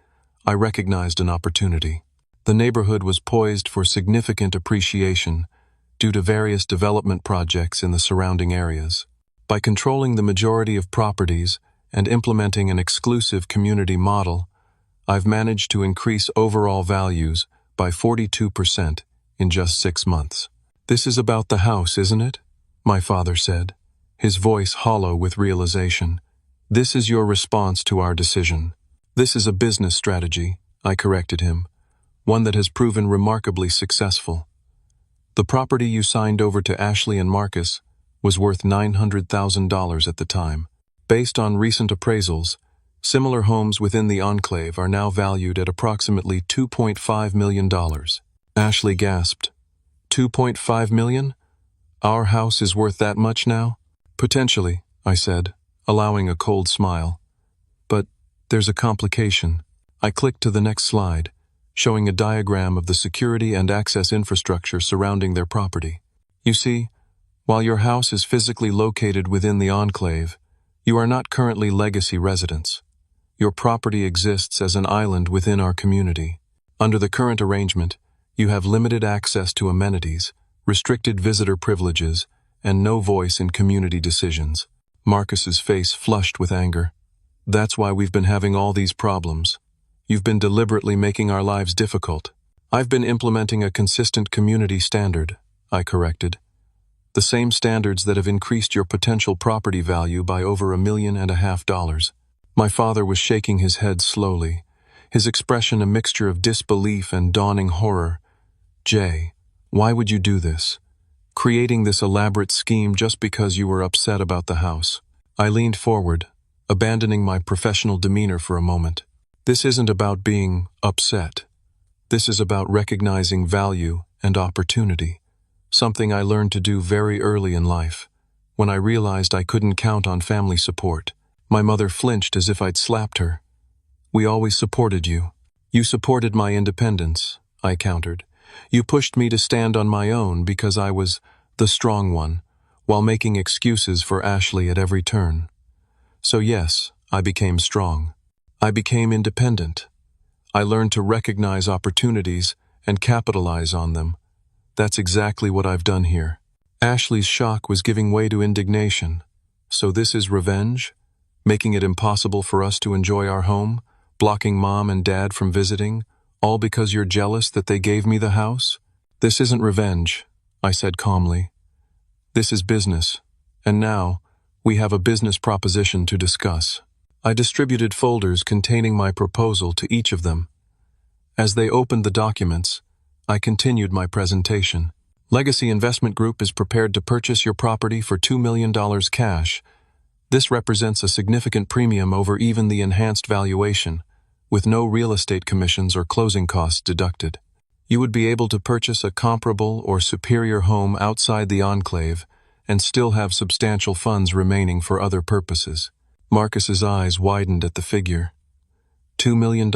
I recognized an opportunity. The neighborhood was poised for significant appreciation due to various development projects in the surrounding areas. By controlling the majority of properties and implementing an exclusive community model, I've managed to increase overall values by 42% in just 6 months. "This is about the house, isn't it?" my father said, his voice hollow with realization. "This is your response to our decision." This is a business strategy, I corrected him, one that has proven remarkably successful. The property you signed over to Ashley and Marcus was worth $900,000 at the time. Based on recent appraisals, similar homes within the enclave are now valued at approximately $2.5 million. Ashley gasped. $2.5 million? Our house is worth that much now? Potentially, I said, allowing a cold smile. But there's a complication. I clicked to the next slide, showing a diagram of the security and access infrastructure surrounding their property. You see, while your house is physically located within the enclave, you are not currently legacy residents. Your property exists as an island within our community. Under the current arrangement, you have limited access to amenities, restricted visitor privileges, and no voice in community decisions. Marcus's face flushed with anger. That's why we've been having all these problems. You've been deliberately making our lives difficult. I've been implementing a consistent community standard, I corrected. The same standards that have increased your potential property value by over $1.5 million. My father was shaking his head slowly, his expression a mixture of disbelief and dawning horror. Jay, why would you do this? Creating this elaborate scheme just because you were upset about the house. I leaned forward, abandoning my professional demeanor for a moment. This isn't about being upset. This is about recognizing value and opportunity. Something I learned to do very early in life, when I realized I couldn't count on family support. My mother flinched as if I'd slapped her. We always supported you. You supported my independence, I countered. You pushed me to stand on my own because I was the strong one, while making excuses for Ashley at every turn. So yes, I became strong. I became independent. I learned to recognize opportunities and capitalize on them. That's exactly what I've done here. Ashley's shock was giving way to indignation. So this is revenge? Making it impossible for us to enjoy our home? Blocking Mom and Dad from visiting? All because you're jealous that they gave me the house? This isn't revenge, I said calmly. This is business. And now, we have a business proposition to discuss. I distributed folders containing my proposal to each of them. As they opened the documents, I continued my presentation. Legacy Investment Group is prepared to purchase your property for $2 million cash. This represents a significant premium over even the enhanced valuation, with no real estate commissions or closing costs deducted. You would be able to purchase a comparable or superior home outside the enclave and still have substantial funds remaining for other purposes. Marcus's eyes widened at the figure. $2 million?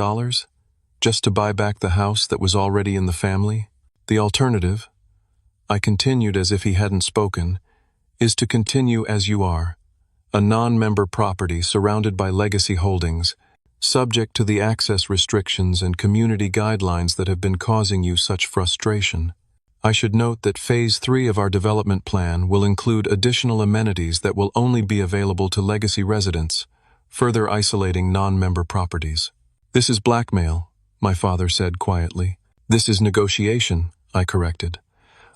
Just to buy back the house that was already in the family? The alternative, I continued as if he hadn't spoken, is to continue as you are, a non-member property surrounded by legacy holdings, subject to the access restrictions and community guidelines that have been causing you such frustration. I should note that Phase 3 of our development plan will include additional amenities that will only be available to legacy residents, further isolating non-member properties. This is blackmail, my father said quietly. This is negotiation, I corrected.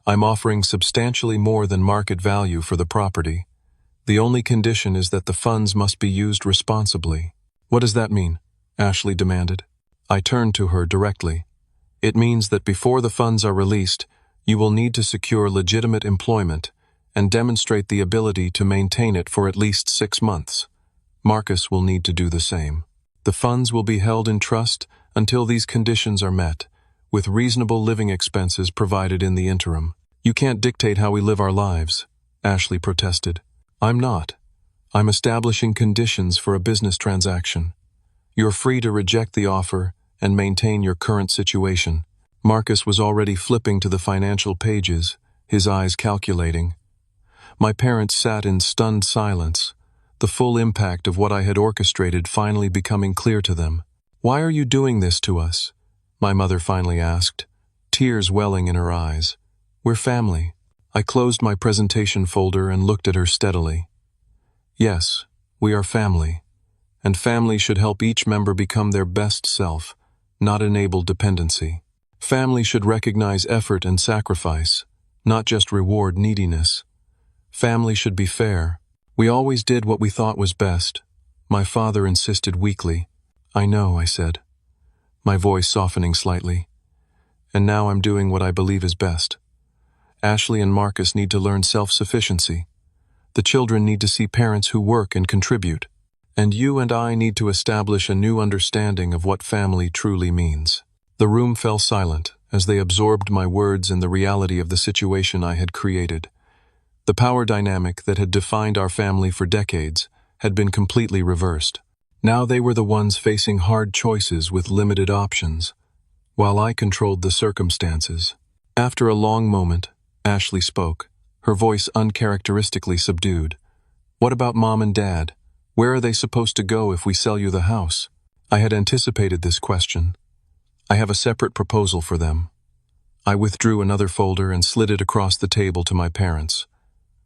I'm offering substantially more than market value for the property. The only condition is that the funds must be used responsibly. What does that mean? Ashley demanded. I turned to her directly. It means that before the funds are released, you will need to secure legitimate employment and demonstrate the ability to maintain it for at least 6 months. Marcus will need to do the same. The funds will be held in trust until these conditions are met, with reasonable living expenses provided in the interim. You can't dictate how we live our lives, Ashley protested. I'm not. I'm establishing conditions for a business transaction. You're free to reject the offer and maintain your current situation. Marcus was already flipping to the financial pages, his eyes calculating. My parents sat in stunned silence, the full impact of what I had orchestrated finally becoming clear to them. Why are you doing this to us? My mother finally asked, tears welling in her eyes. We're family. I closed my presentation folder and looked at her steadily. Yes, we are family, and family should help each member become their best self, not enable dependency. Family should recognize effort and sacrifice, not just reward neediness. Family should be fair. We always did what we thought was best, my father insisted weakly. I know, I said, my voice softening slightly. And now I'm doing what I believe is best. Ashley and Marcus need to learn self-sufficiency. The children need to see parents who work and contribute. And you and I need to establish a new understanding of what family truly means. The room fell silent as they absorbed my words and the reality of the situation I had created. The power dynamic that had defined our family for decades had been completely reversed. Now they were the ones facing hard choices with limited options, while I controlled the circumstances. After a long moment, Ashley spoke, her voice uncharacteristically subdued. What about Mom and Dad? Where are they supposed to go if we sell you the house? I had anticipated this question. I have a separate proposal for them. I withdrew another folder and slid it across the table to my parents.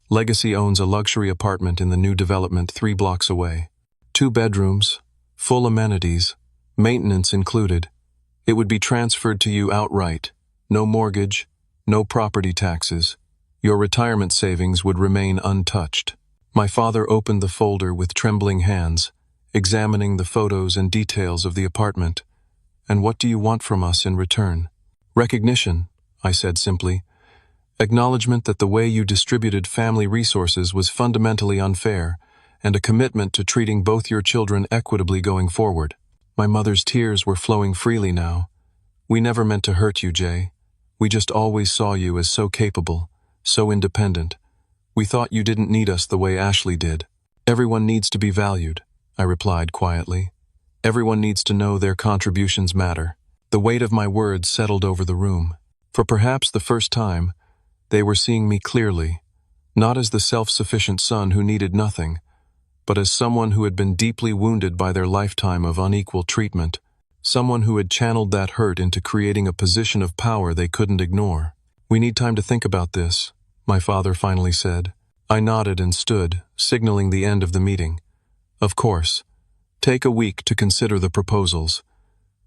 Legacy owns a luxury apartment in the new development 3 blocks away. 2 bedrooms, full amenities, maintenance included. It would be transferred to you outright. No mortgage, no property taxes. Your retirement savings would remain untouched. My father opened the folder with trembling hands, examining the photos and details of the apartment. And what do you want from us in return? Recognition, I said simply. Acknowledgement that the way you distributed family resources was fundamentally unfair, and a commitment to treating both your children equitably going forward. My mother's tears were flowing freely now. We never meant to hurt you, Jay. We just always saw you as so capable, so independent. We thought you didn't need us the way Ashley did. Everyone needs to be valued, I replied quietly. Everyone needs to know their contributions matter. The weight of my words settled over the room. For perhaps the first time, they were seeing me clearly, not as the self-sufficient son who needed nothing, but as someone who had been deeply wounded by their lifetime of unequal treatment, someone who had channeled that hurt into creating a position of power they couldn't ignore. We need time to think about this, my father finally said. I nodded and stood, signaling the end of the meeting. Of course. Take a week to consider the proposals.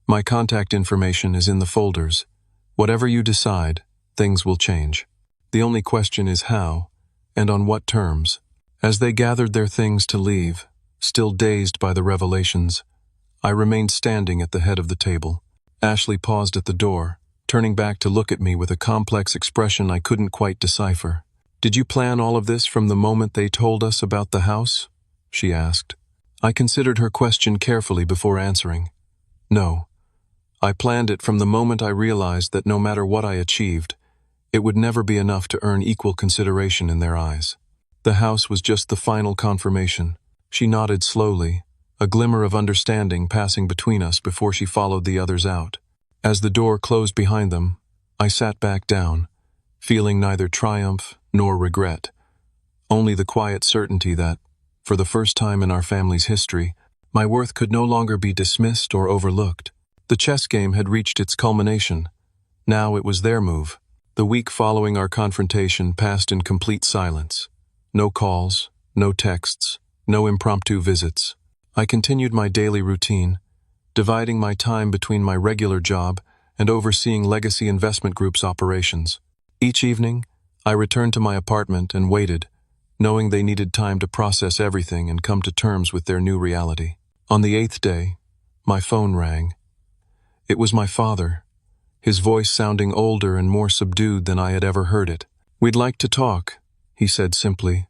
My contact information is in the folders. Whatever you decide, things will change. The only question is how, and on what terms. As they gathered their things to leave, still dazed by the revelations, I remained standing at the head of the table. Ashley paused at the door, turning back to look at me with a complex expression I couldn't quite decipher. Did you plan all of this from the moment they told us about the house? She asked. I considered her question carefully before answering. No. I planned it from the moment I realized that no matter what I achieved, it would never be enough to earn equal consideration in their eyes. The house was just the final confirmation. She nodded slowly, a glimmer of understanding passing between us before she followed the others out. As the door closed behind them, I sat back down, feeling neither triumph nor regret, only the quiet certainty that, for the first time in our family's history, my worth could no longer be dismissed or overlooked. The chess game had reached its culmination. Now it was their move. The week following our confrontation passed in complete silence. No calls, no texts, no impromptu visits. I continued my daily routine, dividing my time between my regular job and overseeing Legacy Investment Group's operations. Each evening, I returned to my apartment and waited, knowing they needed time to process everything and come to terms with their new reality. On the 8th day, my phone rang. It was my father, his voice sounding older and more subdued than I had ever heard it. We'd like to talk, he said simply.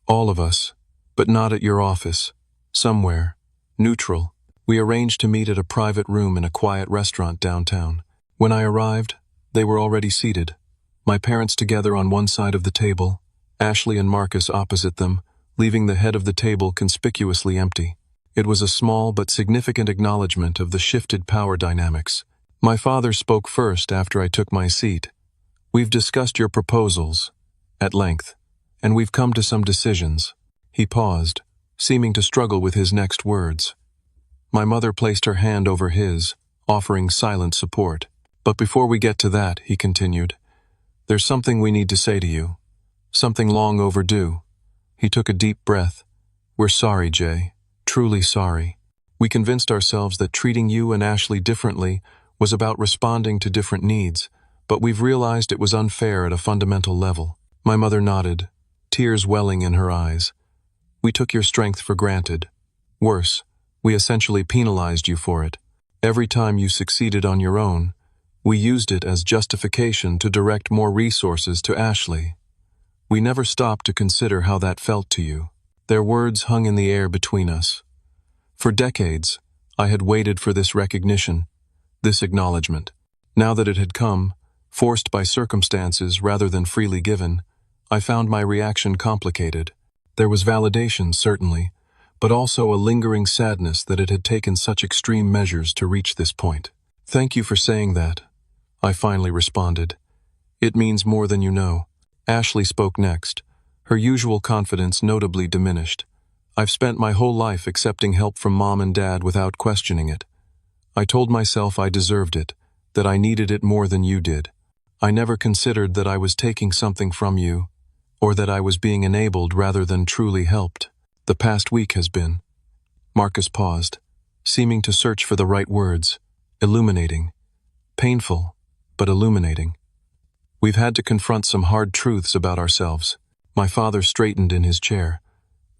All of us, but not at your office. Somewhere, neutral. We arranged to meet at a private room in a quiet restaurant downtown. When I arrived, they were already seated. My parents together on one side of the table, Ashley and Marcus opposite them, leaving the head of the table conspicuously empty. It was a small but significant acknowledgement of the shifted power dynamics. My father spoke first after I took my seat. We've discussed your proposals, at length, and we've come to some decisions. He paused, seeming to struggle with his next words. My mother placed her hand over his, offering silent support. But before we get to that, he continued, there's something we need to say to you. Something long overdue. He took a deep breath. We're sorry, Jay. Truly sorry. We convinced ourselves that treating you and Ashley differently was about responding to different needs, but we've realized it was unfair at a fundamental level. My mother nodded, tears welling in her eyes. We took your strength for granted. Worse, We essentially penalized you for it. Every time you succeeded on your own, we used it as justification to direct more resources to Ashley. We never stopped to consider how that felt to you. Their words hung in the air between us. For decades, I had waited for this recognition, this acknowledgement. Now that it had come, forced by circumstances rather than freely given, I found my reaction complicated. There was validation, certainly, but also a lingering sadness that it had taken such extreme measures to reach this point. "Thank you for saying that," I finally responded. "It means more than you know." Ashley spoke next, her usual confidence notably diminished. "I've spent my whole life accepting help from Mom and Dad without questioning it. I told myself I deserved it, that I needed it more than you did. I never considered that I was taking something from you, or that I was being enabled rather than truly helped. The past week has been—" Marcus paused, seeming to search for the right words. "Illuminating. Painful, but illuminating. We've had to confront some hard truths about ourselves." My father straightened in his chair.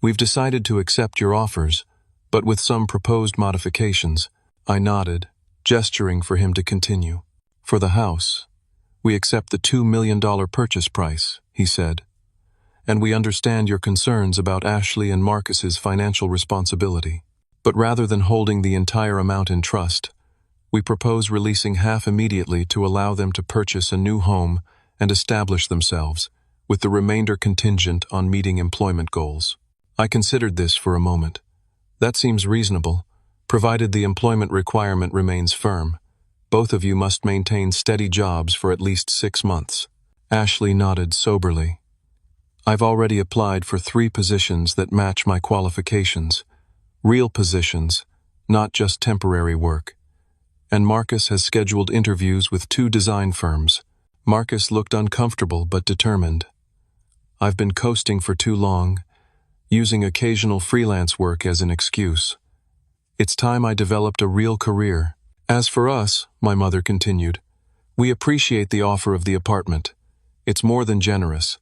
"We've decided to accept your offers, but with some proposed modifications." I nodded, gesturing for him to continue. "For the house, we accept the $2 million purchase price," he said. "And we understand your concerns about Ashley and Marcus's financial responsibility. But rather than holding the entire amount in trust, we propose releasing half immediately to allow them to purchase a new home and establish themselves, with the remainder contingent on meeting employment goals." I considered this for a moment. "That seems reasonable, provided the employment requirement remains firm. Both of you must maintain steady jobs for at least 6 months." Ashley nodded soberly. "I've already applied for 3 positions that match my qualifications. Real positions, not just temporary work. And Marcus has scheduled interviews with 2 design firms." Marcus looked uncomfortable but determined. "I've been coasting for too long, using occasional freelance work as an excuse. It's time I developed a real career." "As for us," my mother continued, "we appreciate the offer of the apartment. It's more than generous,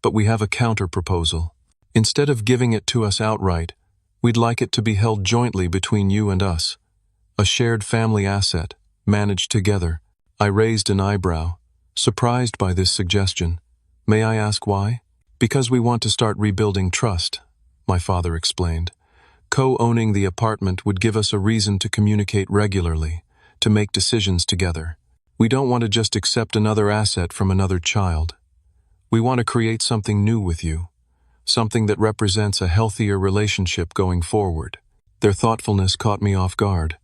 but we have a counter-proposal. Instead of giving it to us outright, we'd like it to be held jointly between you and us. A shared family asset, managed together." I raised an eyebrow, surprised by this suggestion. "May I ask why?" "Because we want to start rebuilding trust," my father explained. "Co-owning the apartment would give us a reason to communicate regularly, to make decisions together. We don't want to just accept another asset from another child. We want to create something new with you, something that represents a healthier relationship going forward." Their thoughtfulness caught me off guard.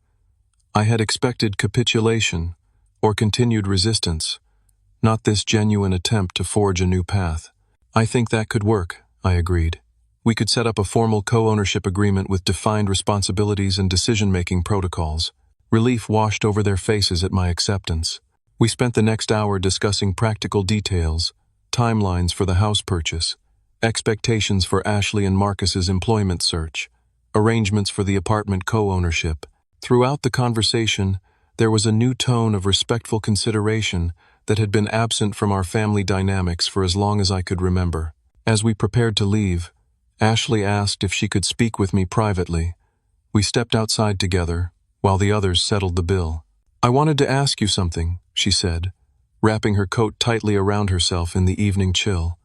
I had expected capitulation or continued resistance, not this genuine attempt to forge a new path. "I think that could work," I agreed. "We could set up a formal co-ownership agreement with defined responsibilities and decision-making protocols." Relief washed over their faces at my acceptance. We spent the next hour discussing practical details, timelines for the house purchase, expectations for Ashley and Marcus's employment search, arrangements for the apartment co-ownership. Throughout the conversation, there was a new tone of respectful consideration that had been absent from our family dynamics for as long as I could remember. As we prepared to leave, Ashley asked if she could speak with me privately. We stepped outside together, while the others settled the bill. "I wanted to ask you something," she said, wrapping her coat tightly around herself in the evening chill.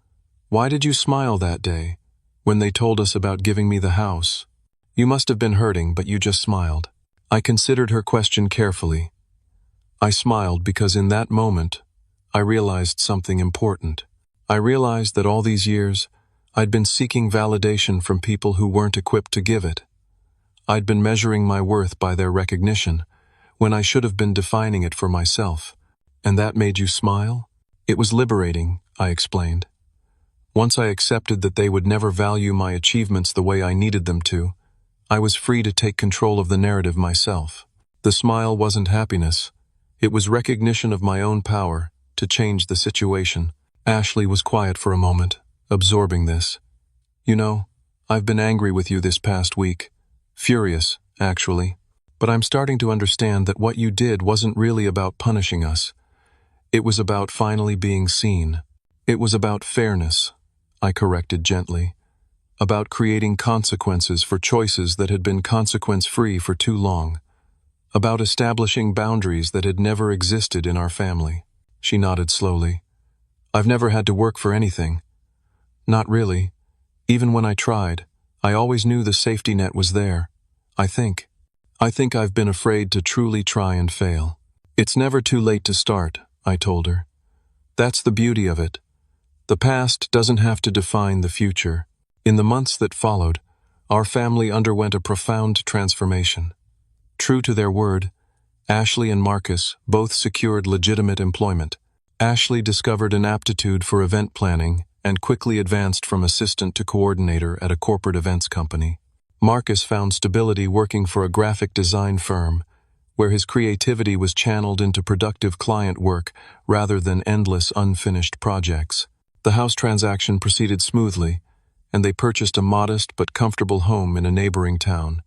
"Why did you smile that day, when they told us about giving me the house? You must have been hurting, but you just smiled." I considered her question carefully. I smiled because in that moment, I realized something important. I realized that all these years, I'd been seeking validation from people who weren't equipped to give it. I'd been measuring my worth by their recognition, when I should have been defining it for myself. "And that made you smile?" "It was liberating," I explained. "Once I accepted that they would never value my achievements the way I needed them to, I was free to take control of the narrative myself." The smile wasn't happiness. It was recognition of my own power to change the situation. Ashley was quiet for a moment, absorbing this. "You know, I've been angry with you this past week. Furious, actually. But I'm starting to understand that what you did wasn't really about punishing us. It was about finally being seen. It was about fairness," I corrected gently. about creating consequences for choices that had been consequence-free for too long, about establishing boundaries that had never existed in our family. She nodded slowly. I've never had to work for anything. Not really. Even when I tried, I always knew the safety net was there. I think I've been afraid to truly try and fail. It's never too late to start, I told her. That's the beauty of it. The past doesn't have to define the future. In the months that followed, our family underwent a profound transformation. True to their word, Ashley and Marcus both secured legitimate employment. Ashley discovered an aptitude for event planning and quickly advanced from assistant to coordinator at a corporate events company. Marcus found stability working for a graphic design firm, where his creativity was channeled into productive client work rather than endless unfinished projects. The house transaction proceeded smoothly, and they purchased a modest but comfortable home in a neighboring town,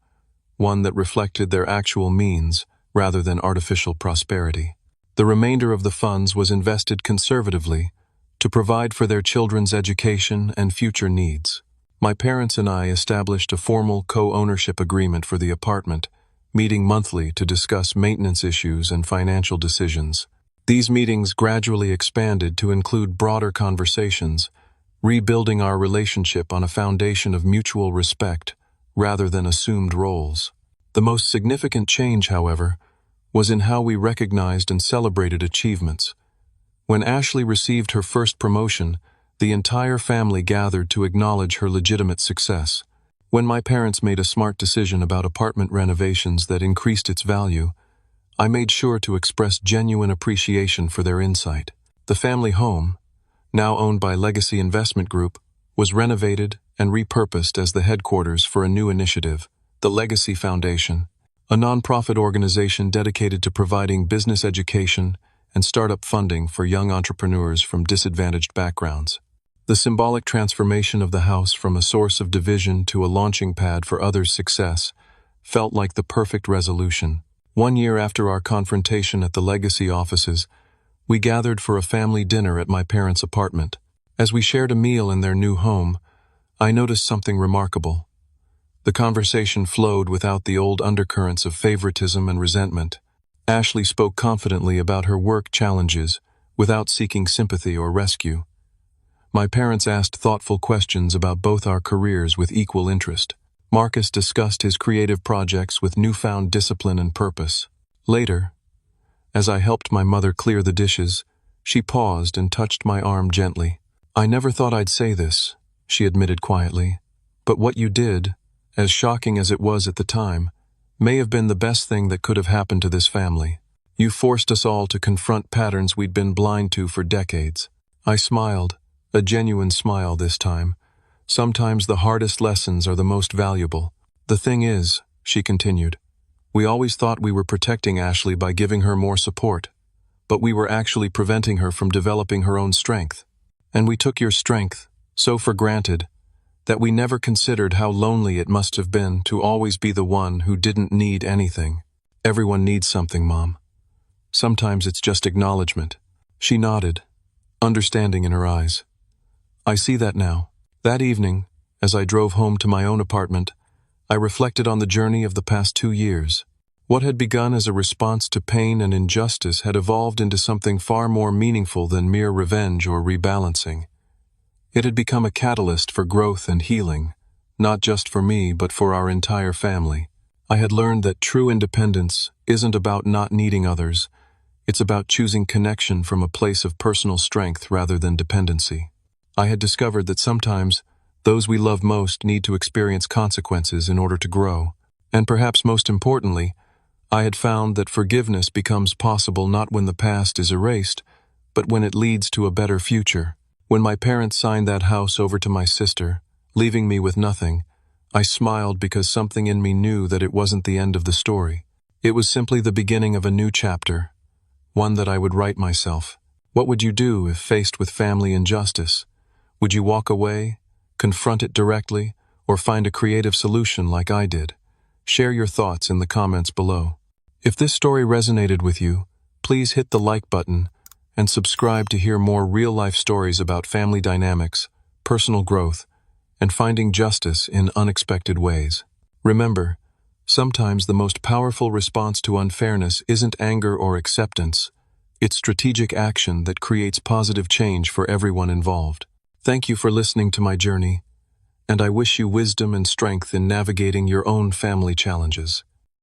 one that reflected their actual means rather than artificial prosperity. The remainder of the funds was invested conservatively to provide for their children's education and future needs. My parents and I established a formal co-ownership agreement for the apartment, meeting monthly to discuss maintenance issues and financial decisions. These meetings gradually expanded to include broader conversations, rebuilding our relationship on a foundation of mutual respect rather than assumed roles. The most significant change, however, was in how we recognized and celebrated achievements. When Ashley received her first promotion, the entire family gathered to acknowledge her legitimate success. When my parents made a smart decision about apartment renovations that increased its value, I made sure to express genuine appreciation for their insight. The family home, now owned by Legacy Investment Group, was renovated and repurposed as the headquarters for a new initiative, the Legacy Foundation, a nonprofit organization dedicated to providing business education and startup funding for young entrepreneurs from disadvantaged backgrounds. The symbolic transformation of the house from a source of division to a launching pad for others' success felt like the perfect resolution. 1 year after our confrontation at the Legacy offices, we gathered for a family dinner at my parents' apartment. As we shared a meal in their new home, I noticed something remarkable. The conversation flowed without the old undercurrents of favoritism and resentment. Ashley spoke confidently about her work challenges without seeking sympathy or rescue. My parents asked thoughtful questions about both our careers with equal interest. Marcus discussed his creative projects with newfound discipline and purpose. Later, as I helped my mother clear the dishes, she paused and touched my arm gently. I never thought I'd say this, she admitted quietly, but what you did, as shocking as it was at the time, may have been the best thing that could have happened to this family. You forced us all to confront patterns we'd been blind to for decades. I smiled, a genuine smile this time. Sometimes the hardest lessons are the most valuable. The thing is, she continued, we always thought we were protecting Ashley by giving her more support, but we were actually preventing her from developing her own strength. And we took your strength so for granted that we never considered how lonely it must have been to always be the one who didn't need anything. Everyone needs something, Mom. Sometimes it's just acknowledgement. She nodded, understanding in her eyes. I see that now. That evening, as I drove home to my own apartment, I reflected on the journey of the past 2 years. What had begun as a response to pain and injustice had evolved into something far more meaningful than mere revenge or rebalancing. It had become a catalyst for growth and healing, not just for me but for our entire family. I had learned that true independence isn't about not needing others, it's about choosing connection from a place of personal strength rather than dependency. I had discovered that sometimes those we love most need to experience consequences in order to grow. And perhaps most importantly, I had found that forgiveness becomes possible not when the past is erased, but when it leads to a better future. When my parents signed that house over to my sister, leaving me with nothing, I smiled because something in me knew that it wasn't the end of the story. It was simply the beginning of a new chapter, one that I would write myself. What would you do if faced with family injustice? Would you walk away, confront it directly, or find a creative solution like I did? Share your thoughts in the comments below. If this story resonated with you, please hit the like button and subscribe to hear more real-life stories about family dynamics, personal growth, and finding justice in unexpected ways. Remember, sometimes the most powerful response to unfairness isn't anger or acceptance. It's strategic action that creates positive change for everyone involved. Thank you for listening to my journey, and I wish you wisdom and strength in navigating your own family challenges.